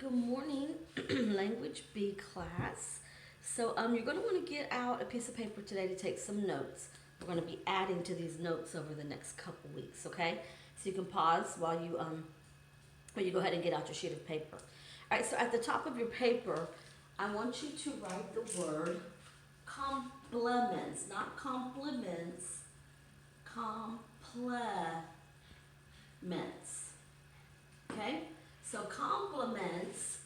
good morning, Language B class. So you're going to want to get out a piece of paper today to take some notes. We're going to be adding to these notes over the next couple weeks, okay? So you can pause while you go ahead and get out your sheet of paper. All right, so at the top of your paper, I want you to write the word complements, not compliments, complements, okay? So complements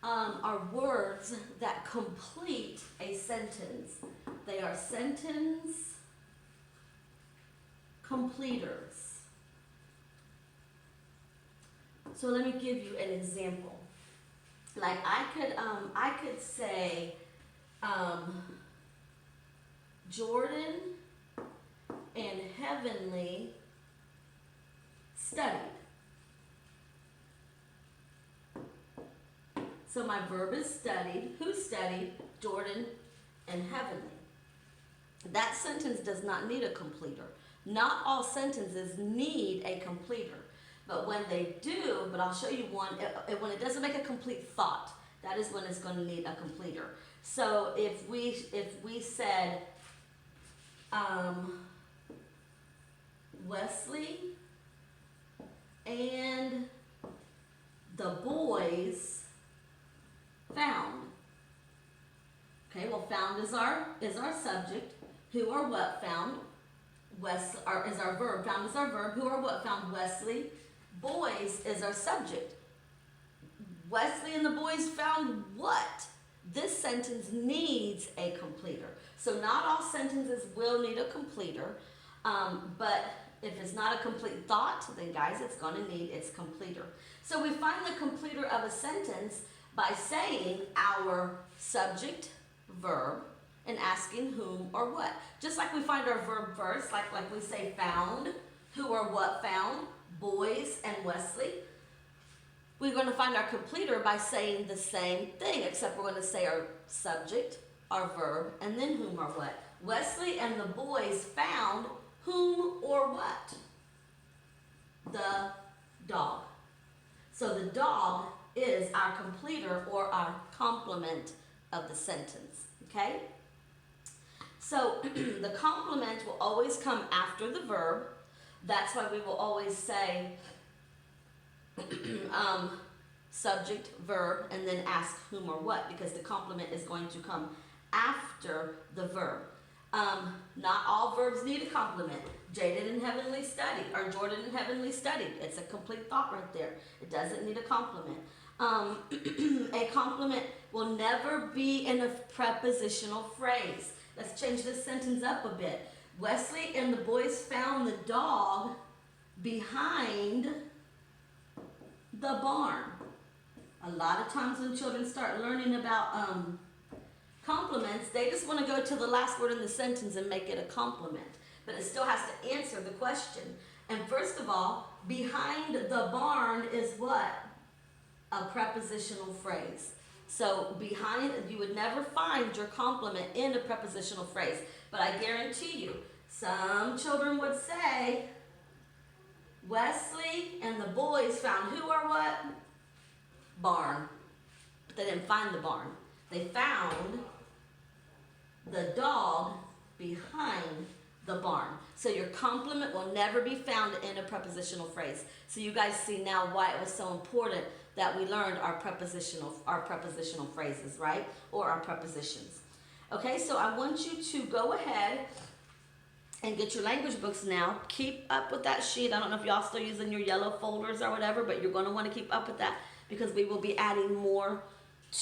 are words that complete a sentence. They are sentence completers. So let me give you an example. Like I could say, Jordan and Heavenly studied. So my verb is studied. Who studied? Jordan and Heavenly. That sentence does not need a completer. Not all sentences need a completer. But when they do, but I'll show you one, when it doesn't make a complete thought, that is when it's going to need a completer. So if we said, Wesley and the boys found. Okay, well, found is our subject. Who or what found? Is our verb. Found is our verb. Who or what found Wesley? Boys is our subject. Wesley and the boys found what? This sentence needs a completer. So not all sentences will need a completer, but if it's not a complete thought, then guys, it's going to need its completer. So we find the completer of a sentence by saying our subject, verb, and asking whom or what. Just like we find our verb first, like we say found, who or what found, boys and Wesley. We're going to find our completer by saying the same thing, except we're going to say our subject, our verb, and then whom or what. Wesley and the boys found whom or what? The dog. So the dog is our completer or our complement of the sentence, okay? So the complement will always come after the verb. That's why we will always say subject, verb, and then ask whom or what, because the complement is going to come after the verb. Not all verbs need a complement. Jaden and Heavenly studied, or Jordan and Heavenly studied. It's a complete thought right there. It doesn't need a complement. A complement will never be in a prepositional phrase. Let's change this sentence up a bit. Wesley and the boys found the dog behind the barn. A lot of times when children start learning about compliments, they just want to go to the last word in the sentence and make it a compliment. But it still has to answer the question. And first of all, behind the barn is what? A prepositional phrase. So behind, you would never find your complement in a prepositional phrase. But I guarantee you, some children would say, Wesley and the boys found who or what? Barn. But they didn't find the barn. They found the dog behind the barn. So your complement will never be found in a prepositional phrase. So you guys see now why it was so important that we learned our prepositional phrases, right? Or our prepositions. Okay, so I want you to go ahead and get your language books now. Keep up with that sheet. I don't know if y'all still using your yellow folders or whatever, but you're going to want to keep up with that because we will be adding more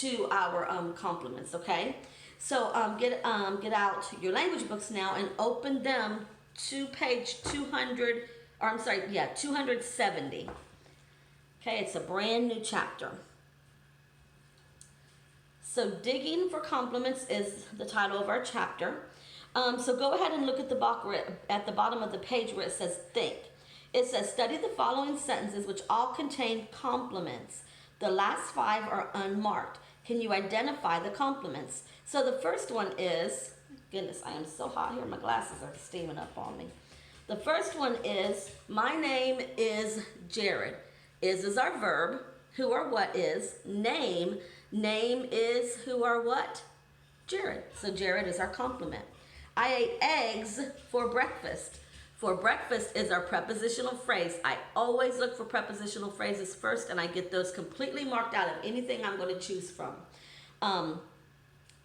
to our complements, okay? So get out your language books now and open them to page 270. Okay, it's a brand new chapter. So digging for complements is the title of our chapter. So go ahead and look at the box at the bottom of the page where it says think. It says study the following sentences which all contain complements. The last 5 are unmarked. Can you identify the complements? So the first one is, goodness, I am so hot here. My glasses are steaming up on me. The first one is, my name is Jared. Is our verb. who or what is. Name, name is who or what? Jared. So Jared is our complement. I ate eggs for breakfast. For breakfast is our prepositional phrase. I always look for prepositional phrases first, and I get those completely marked out of anything I'm going to choose from.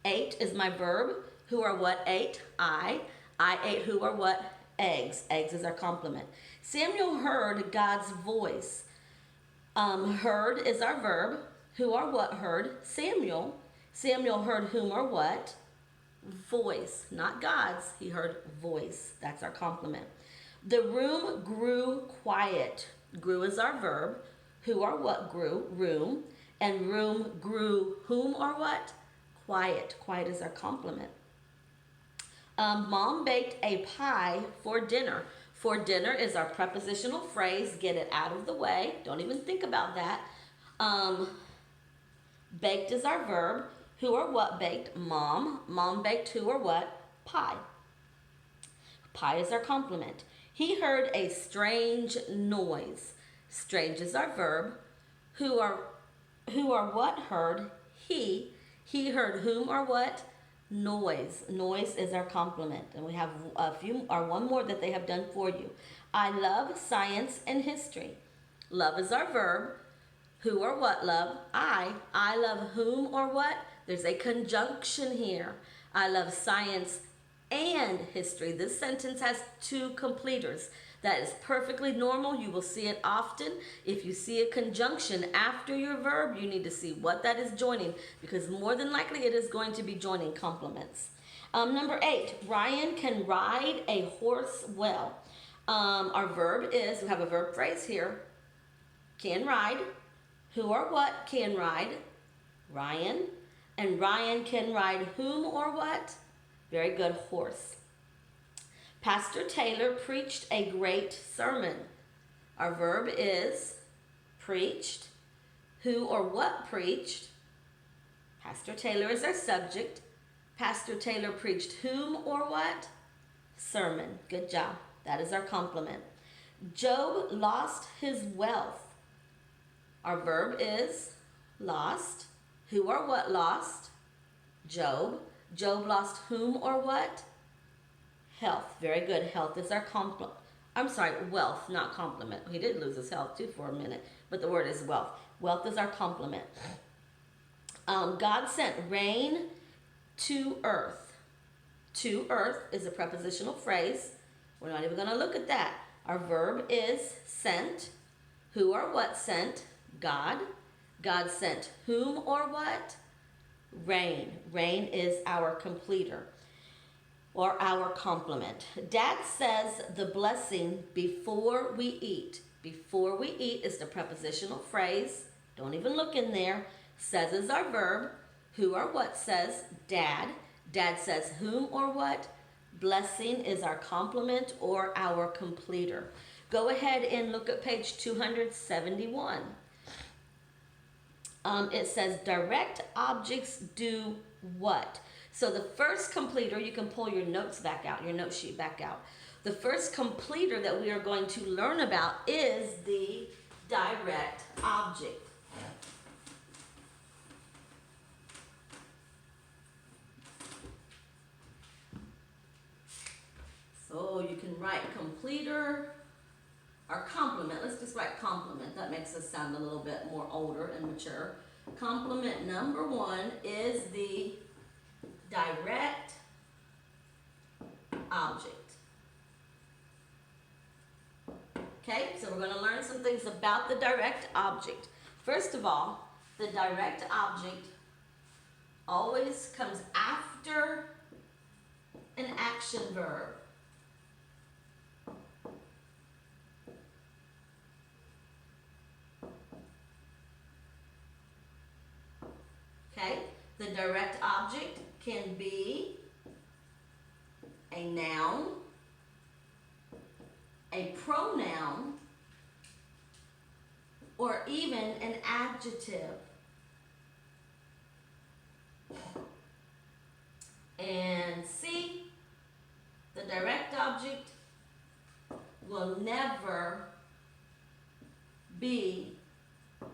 Ate is my verb. Who or what ate? I. I ate who or what? Eggs. Eggs is our complement. Samuel heard God's voice. Heard is our verb. Who or what heard? Samuel. Samuel heard whom or what? Voice. Not God's. He heard voice. That's our complement. The room grew quiet. Grew is our verb. Who or what grew? Room. And room grew whom or what? Quiet. Quiet is our complement. Mom baked a pie for dinner. For dinner is our prepositional phrase. Get it out of the way. Don't even think about that. Baked is our verb. Who or what baked? Mom. Mom baked who or what? Pie. Pie is our complement. He heard a strange noise. Strange is our verb. Who or what heard? He. He heard whom or what? Noise. Noise is our complement. And we have one more that they have done for you. I love science and history. Love is our verb. Who or what love? I. I love whom or what? There's a conjunction here. I love science and history. This sentence has two completers. That is perfectly normal. You will see it often. If you see a conjunction after your verb, you need to see what that is joining, because more than likely it is going to be joining complements. Number 8, Ryan can ride a horse well. Our verb is, we have a verb phrase here, can ride. Who or what can ride? Ryan. And Ryan can ride whom or what? Very good, horse. Pastor Taylor preached a great sermon. Our verb is preached. Who or what preached? Pastor Taylor is our subject. Pastor Taylor preached whom or what? Sermon. Good job. That is our complement. Job lost his wealth. Our verb is lost. Who or what lost? Job. Job lost whom or what? Health. Very good. Health is our complement. I'm sorry, wealth, not complement. He did lose his health too for a minute, but the word is wealth. Wealth is our complement. God sent rain to earth. To earth is a prepositional phrase. We're not even going to look at that. Our verb is sent. Who or what sent? God. God sent whom or what? Rain. Rain is our completer or our complement. Dad says the blessing before we eat. Before we eat is the prepositional phrase. Don't even look in there. Says is our verb. Who or what says? Dad. Dad says whom or what? Blessing is our complement or our completer. Go ahead and look at page 271. It says direct objects do what? So the first completer, you can pull your notes back out, your note sheet back out. The first completer that we are going to learn about is the direct object. So you can write completer or complement. Let's just write complement. That makes us sound a little bit more older and mature. Complement number 1 is the direct object. Okay, so we're going to learn some things about the direct object. First of all, the direct object always comes after an action verb. Okay, the direct object can be a noun, a pronoun, or even an adjective. And C, the direct object will never be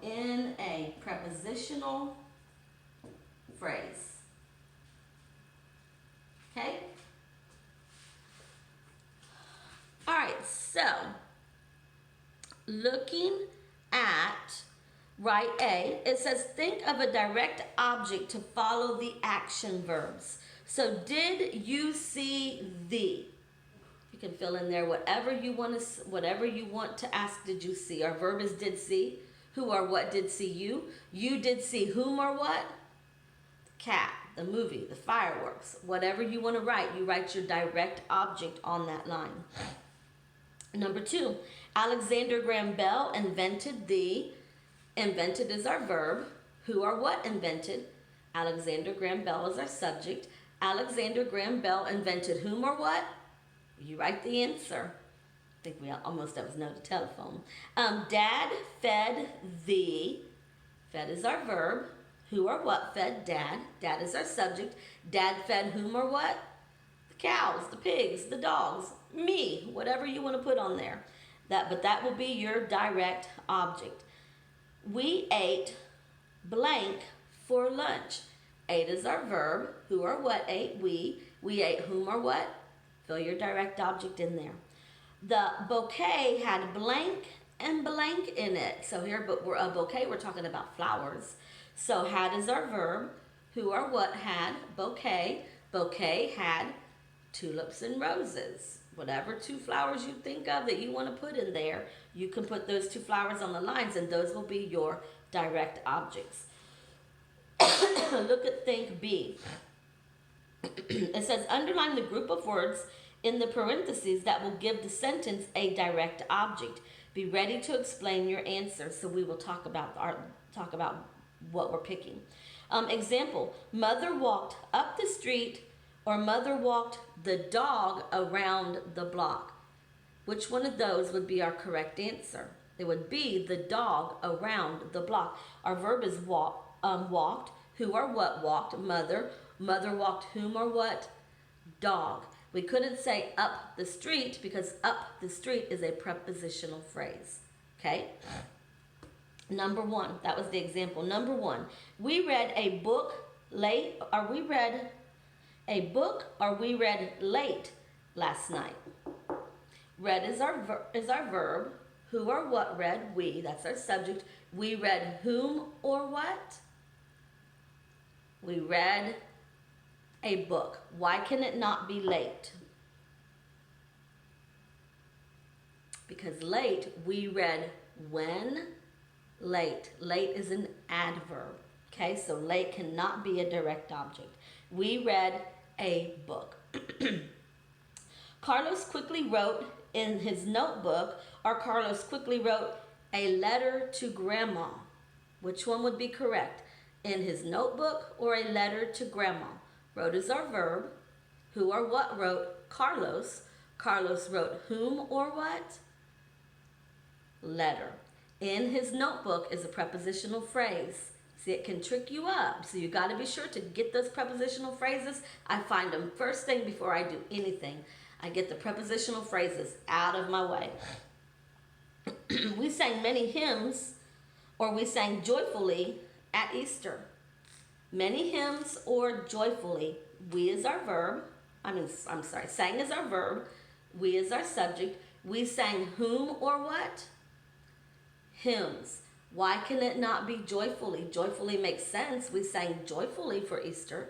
in a prepositional phrase. Okay? All right, so looking at right A, it says think of a direct object to follow the action verbs. So did you see the? You can fill in there whatever you want to ask. Did you see? Our verb is did see. Who or what did see you? You did see whom or what? The cat, the movie, the fireworks. Whatever you want to write, you write your direct object on that line. Number 2, Alexander Graham Bell invented the. Invented is our verb. Who or what invented? Alexander Graham Bell is our subject. Alexander Graham Bell invented whom or what? You write the answer. I think we almost always know the telephone. Dad fed the. Fed is our verb. Who or what fed Dad? Dad is our subject. Dad fed whom or what? The cows, the pigs, the dogs, me, whatever you want to put on there. But that will be your direct object. We ate blank for lunch. Ate is our verb. Who or what ate? We. We ate whom or what? Fill your direct object in there. The bouquet had blank and blank in it. So here, but we're a bouquet, we're talking about flowers. So had is our verb. Who or what had? Bouquet. Bouquet had tulips and roses. Whatever 2 flowers you think of that you want to put in there, you can put those 2 flowers on the lines and those will be your direct objects. Look at think B. It says underline the group of words in the parentheses that will give the sentence a direct object. Be ready to explain your answer. So we will talk about what we're picking. Example, mother walked up the street, or mother walked the dog around the block. Which one of those would be our correct answer? It would be the dog around the block. Our verb is walked. Who or what walked? Mother. Mother walked whom or what? Dog. We couldn't say up the street because up the street is a prepositional phrase. Okay? Number 1. That was the example. Number 1. We read a book late, or we read a book, or we read late last night. Read is our verb. Who or what read? We. That's our subject. We read whom or what? We read a book. Why can it not be late? Because late, we read when. Late. Late is an adverb. Okay, so late cannot be a direct object. We read a book. Carlos quickly wrote in his notebook, or Carlos quickly wrote a letter to Grandma. Which one would be correct? In his notebook or a letter to Grandma? Wrote is our verb. Who or what wrote? Carlos. Carlos wrote whom or what? Letter. In his notebook is a prepositional phrase. See, it can trick you up. So you got to be sure to get those prepositional phrases. I find them first thing before I do anything. I get the prepositional phrases out of my way. We sang many hymns, or we sang joyfully at Easter. Many hymns or joyfully. We is our verb. Sang is our verb. We is our subject. We sang whom or what? Hymns. Why can it not be joyfully? Joyfully makes sense. We sang joyfully for Easter.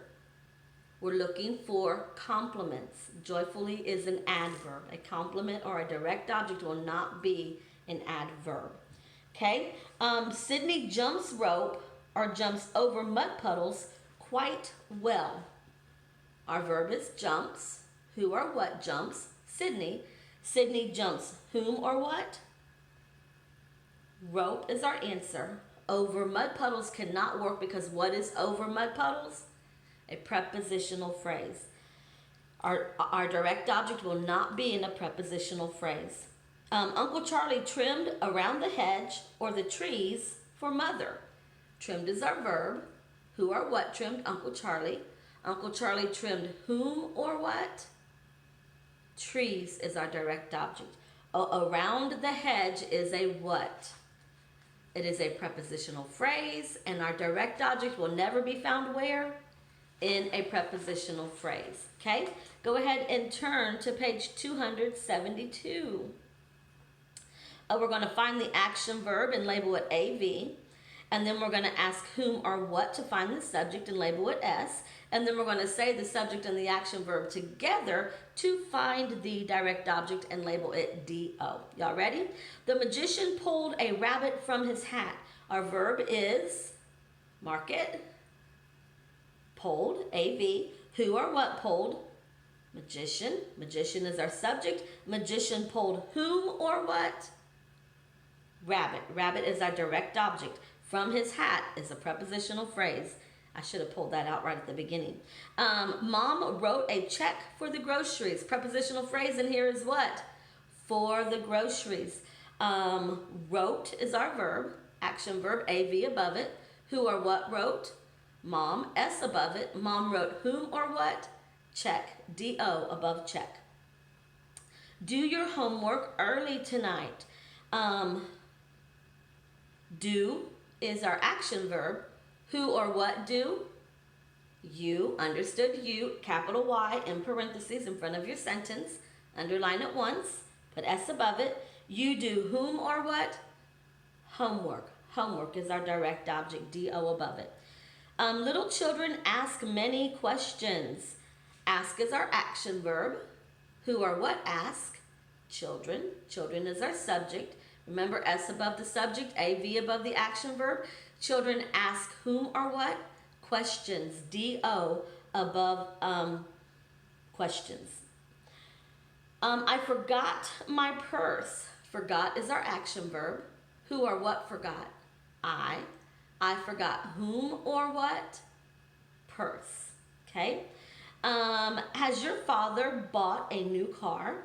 We're looking for complements. Joyfully is an adverb. A complement or a direct object will not be an adverb. Okay? Sydney jumps rope or jumps over mud puddles quite well. Our verb is jumps. Who or what jumps? Sydney. Sydney jumps whom or what? Rope is our answer. Over mud puddles cannot work because what is over mud puddles? A prepositional phrase. Our direct object will not be in a prepositional phrase. Uncle Charlie trimmed around the hedge or the trees for Mother. Trimmed is our verb. Who or what trimmed? Uncle Charlie. Uncle Charlie trimmed whom or what? Trees is our direct object. Around the hedge is a what? It is a prepositional phrase, and our direct object will never be found where? In a prepositional phrase. Okay? Go ahead and turn to page 272. We're going to find the action verb and label it AV. And then we're going to ask whom or what to find the subject and label it S. And then we're going to say the subject and the action verb together to find the direct object and label it DO. Y'all ready? The magician pulled a rabbit from his hat. Our verb is, mark it, pulled, AV. Who or what pulled? Magician. Magician is our subject. Magician pulled whom or what? Rabbit. Rabbit is our direct object. From his hat is a prepositional phrase. I should have pulled that out right at the beginning. Mom wrote a check for the groceries. Prepositional phrase in here is what? For the groceries. Wrote is our verb. Action verb, AV above it. Who or what wrote? Mom, S above it. Mom wrote whom or what? Check. DO above check. Do your homework early tonight. Do is our action verb. Who or what do? You. Understood you. Capital Y in parentheses in front of your sentence. Underline it once. Put S above it. You do whom or what? Homework. Homework is our direct object. DO above it. Little children ask many questions. Ask is our action verb. Who or what ask? Children. Children is our subject. Remember S above the subject, AV above the action verb. Children ask whom or what? Questions. DO above questions. I forgot my purse. Forgot is our action verb. Who or what forgot? I. I forgot whom or what? Purse. Okay. Has your father bought a new car?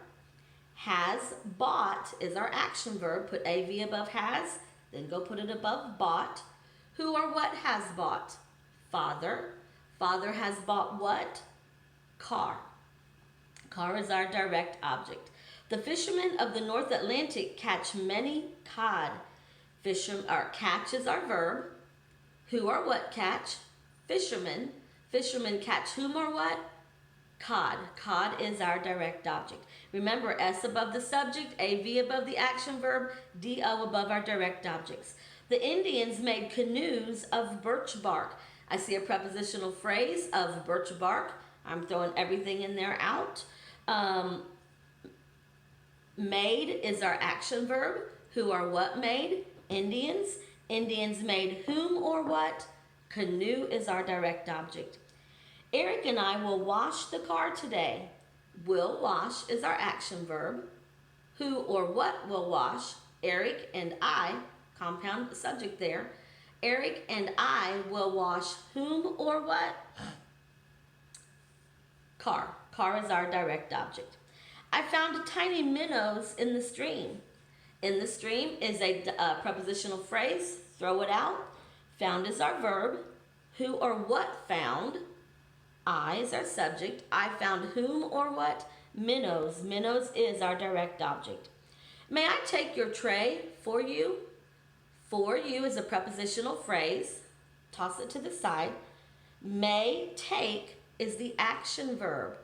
Has bought is our action verb. Put AV above has, then go put it above bought. Who or what has bought? Father. Father has bought what? Car. Car is our direct object. The fishermen of the North Atlantic catch many cod. Catch is our verb. Who or what catch? Fishermen. Fishermen catch whom or what? Cod. Cod is our direct object. Remember, S above the subject, AV above the action verb, DO above our direct objects. The Indians made canoes of birch bark. I see a prepositional phrase of birch bark. I'm throwing everything in there out. Made is our action verb. Who or what made? Indians. Indians made whom or what? Canoe is our direct object. Eric and I will wash the car today. Will wash is our action verb. Who or what will wash? Eric and I, compound subject there. Eric and I will wash whom or what? Car. Car is our direct object. I found tiny minnows in the stream. In the stream is a prepositional phrase. Throw it out. Found is our verb. Who or what found? I is our subject. I found whom or what? Minnows. Minnows is our direct object. May I take your tray for you? For you is a prepositional phrase. Toss it to the side. May take is the action verb.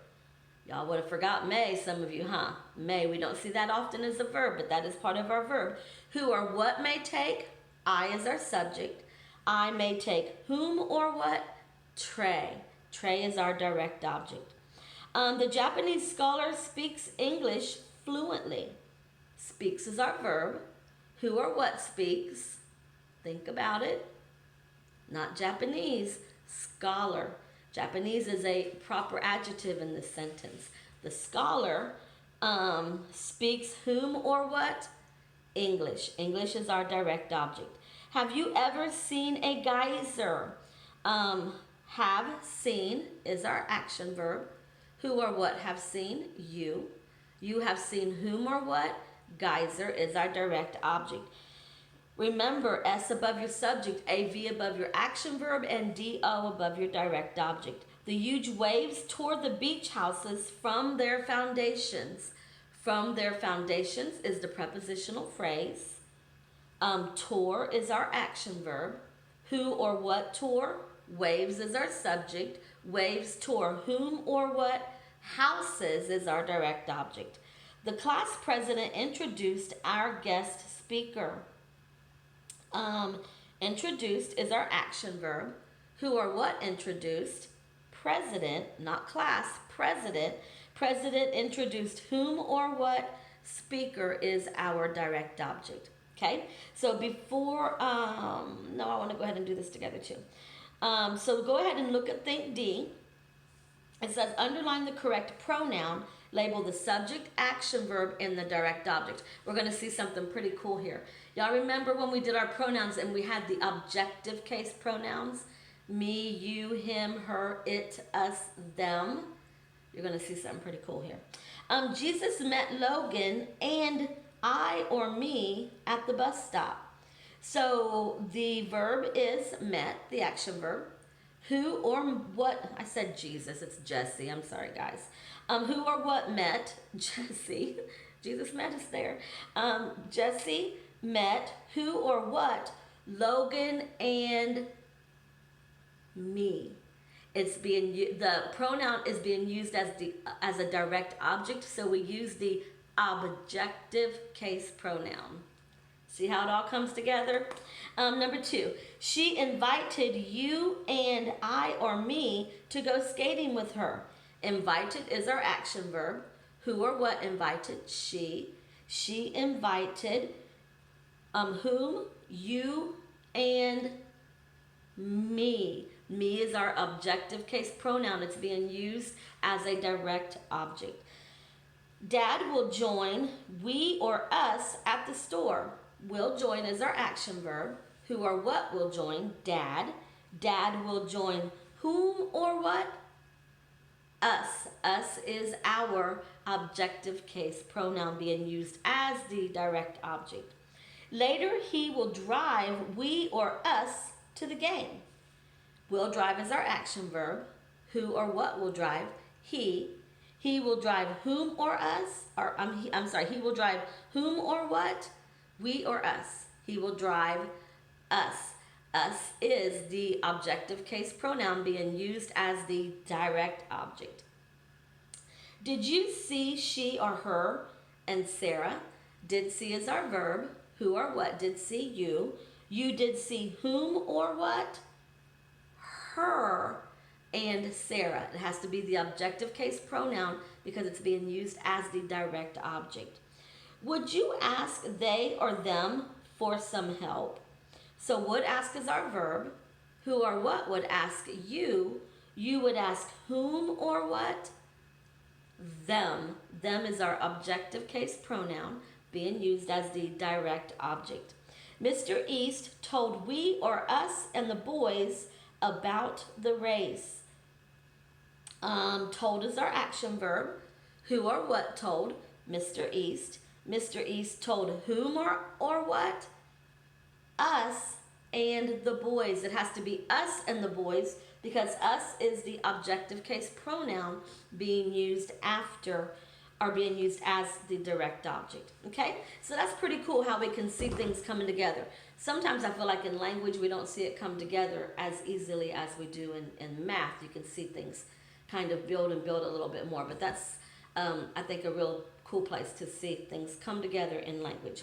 Y'all would have forgot may, some of you, huh? May, we don't see that often as a verb, but that is part of our verb. Who or what may take? I is our subject. I may take whom or what? Tray. Tray is our direct object. The Japanese scholar speaks English fluently. Speaks is our verb. Who or what speaks? Think about it. Not Japanese. Scholar. Japanese is a proper adjective in this sentence. The scholar speaks whom or what? English. English is our direct object. Have you ever seen a geyser? Have seen is our action verb. Who or what have seen? You. You have seen whom or what? Geyser is our direct object. Remember, S above your subject, AV above your action verb, and DO above your direct object. The huge waves tore the beach houses from their foundations. From their foundations is the prepositional phrase. Tour is our action verb. Who or what tour? Waves is our subject. Waves tour whom or what? Houses is our direct object. The class president introduced our guest speaker. Um, Introduced is our action verb. Who or what introduced? President, not class, president. President introduced whom or what? Speaker is our direct object. Okay, so before, no, I want to go ahead and do this together too. So go ahead and look at Think D. It says underline the correct pronoun, label the subject, action verb, and the direct object. We're going to see something pretty cool here. Y'all remember when we did our pronouns and we had the objective case pronouns? Me, you, him, her, it, us, them. You're going to see something pretty cool here. Jesus met Logan and I or me at the bus stop. So the verb is met, the action verb. Who or what, I said Jesus, it's Jesse, I'm sorry guys. Who or what met Jesse? Jesus met us there. Jesse met who or what? Logan and me. It's being, the pronoun is being used as a direct object, so we use the objective case pronoun. See how it all comes together? Number 2, she invited you and I or me to go skating with her. Invited is our action verb. Who or what invited? She. She invited whom? You and me. Me is our objective case pronoun. It's being used as a direct object. Dad will join we or us at the store. Will join is our action verb. Who or what will join? Dad. Dad will join whom or what? Us. Us is our objective case pronoun being used as the direct object. Later, he will drive we or us to the game. Will drive is our action verb. Who or what will drive? He. He will drive whom or us? He will drive whom or what? We or us. He will drive us. Us is the objective case pronoun being used as the direct object. Did you see she or her and Sarah? Did see is our verb. Who or what did see? You. You did see whom or what? Her and Sarah. It has to be the objective case pronoun because it's being used as the direct object. Would you ask they or them for some help? So would ask is our verb. Who or what would ask you? You would ask whom or what? Them. Them is our objective case pronoun being used as the direct object. Mr. East told we or us and the boys about the race. Told is our action verb. Who or what told? Mr. East. Mr. East told whom or what? Us and the boys. It has to be us and the boys because us is the objective case pronoun being used after or being used as the direct object. Okay? So that's pretty cool how we can see things coming together. Sometimes I feel like in language we don't see it come together as easily as we do in math. You can see things kind of build a little bit more. But that's, I think, a real cool place to see things come together in language.